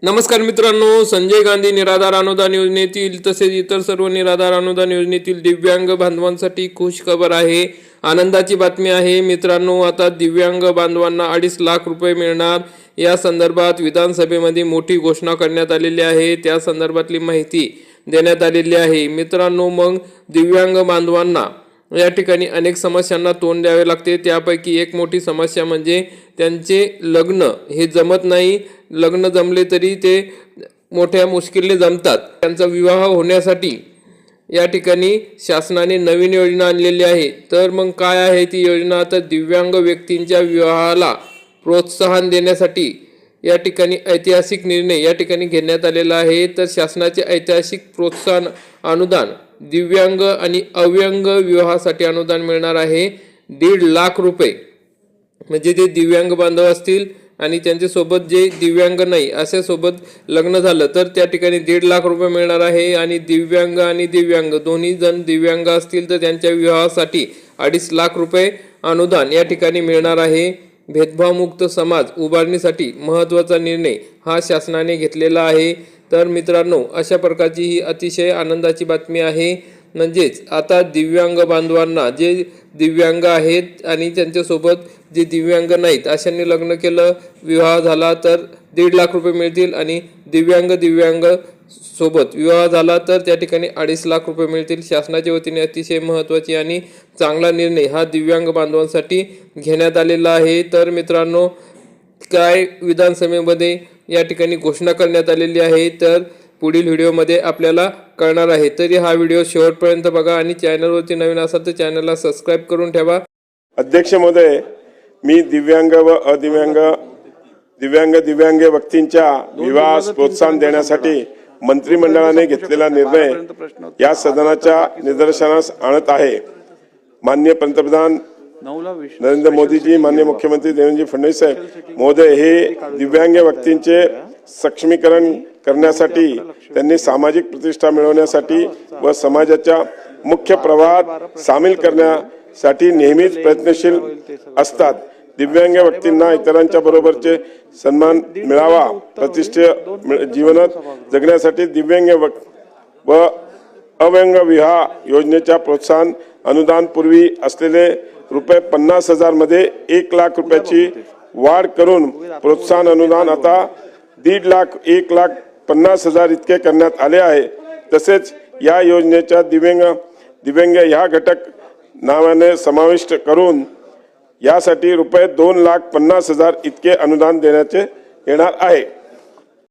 नमस्कार मित्रांनो, संजय गांधी निराधार अनुदान योजनेतील तसेच इतर सर्व निराधार अनुदान योजनेतील दिव्यांग बांधवांसाठी खुश खबर आहे, आनंदाची बातमी आहे। मित्रांनो, आता दिव्यांग बांधवांना 2.5 लाख रुपये मिळणार। या संदर्भात विधानसभेमध्ये मोठी घोषणा करण्यात आलेली आहे, त्या संदर्भातली माहिती देण्यात आलेली आहे। मित्रांनो, मग दिव्यांग बांधवांना या ठिकाणी अनेक समस्यांना तोंड द्यावे लागते, त्यापैकी एक मोठी समस्या म्हणजे त्यांचे लग्न हे जमत नाही। लग्न जमले तरी ते मोठ्या मुश्किलने जमतात। त्यांचा विवाह होण्यासाठी या ठिकाणी शासनाने नवीन योजना आणलेली आहे। तर मग काय आहे ती योजना? तर दिव्यांग व्यक्तींच्या विवाहाला प्रोत्साहन देण्यासाठी या ठिकाणी ऐतिहासिक निर्णय या ठिकाणी घेण्यात आलेला आहे। तर शासनाचे ऐतिहासिक प्रोत्साहन अनुदान दिव्यांग आणि अव्यंग विवाहासाठी अनुदान मिळणार आहे 1.5 लाख रुपये। म्हणजे ते दिव्यांग बांधव असतील आणि त्यांच्यासोबत जे दिव्यांग नाही अशा सोबत लग्न झालं तर त्या ठिकाणी 1.5 लाख रुपये मिळणार आहे। आणि दिव्यांग आणि दिव्यांग दोन्ही जण दिव्यांग असतील तर त्यांच्या विवाहासाठी 2.5 लाख रुपये अनुदान या ठिकाणी मिळणार आहे। भेदभावमुक्त समाज उभारणीसाठी महत्त्वाचा निर्णय हा शासनाने घेतलेला आहे। तर मित्रांनो, अशा प्रकारची ही अतिशय आनंदाची बातमी आहे। म्हणजेच आता दिव्यांग बांधवांना जे दिव्यांग आहेत आणि त्यांच्यासोबत जे दिव्यांग नाहीत अशांनी लग्न केलं, विवाह झाला तर 1.5 लाख रुपये मिळतील। आणि दिव्यांग सोबत विवाह झाला तर त्या ठिकाणी 2.5 लाख रुपये मिळतील। शासनाच्या वतीने अतिशय महत्त्वाची आणि चांगला निर्णय हा दिव्यांग बांधवांसाठी घेण्यात आलेला आहे। तर मित्रांनो, काय विधानसभेमध्ये या ठिकाणी घोषणा करण्यात आलेली आहे तर पुढील व्हिडिओमध्ये आपल्याला कळणार आहे। तरी हा व्हिडिओ शेवटपर्यंत बघा आणि चॅनलवरती नवीन असाल तर चॅनलला सबस्क्राइब करून ठेवा। अध्यक्ष महोदय, मी दिव्यांग व दिव्यांग व्यक्तींच्या विवाहास प्रोत्साहन देण्यासाठी मंत्रिमंडळाने घेतलेला निर्णय या सदनाच्या निदर्शनास आणत आहे। माननीय पंतप्रधान नरेंद्र मोदीजी, माननीय मुख्यमंत्री देवेंद्र फडणवीस साहेब महोदय हे दिव्यांग व्यक्तींचे सक्षमीकरण करण्यासाठी, त्यांनी सामाजिक प्रतिष्ठा मिळवण्यासाठी व समाजाच्या मुख्य प्रवाहात सामील करण्यासाठी नेहमीच प्रयत्नशील असतात। दिव्यांग व्यक्तींना इतरांच्या बरोबरचे सन्मान मिळावा, प्रतिष्ठित जीवन जगण्यासाठी दिव्यांग व अव्यंग विवाह योजनेच्या प्रोत्साहन अनुदान पूर्वी असलेले ₹50,000 मध्ये 1 लाख रुपयाची वाढ करून प्रोत्साहन अनुदान आता 1,50,000 इतके करण्यात आले आहे। तसेच या योजनेच्या दिव्यांग ह्या घटक नावाने समाविष्ट करून यासाठी ₹2,50,000 इतके अनुदान देण्याचे येणार आहे।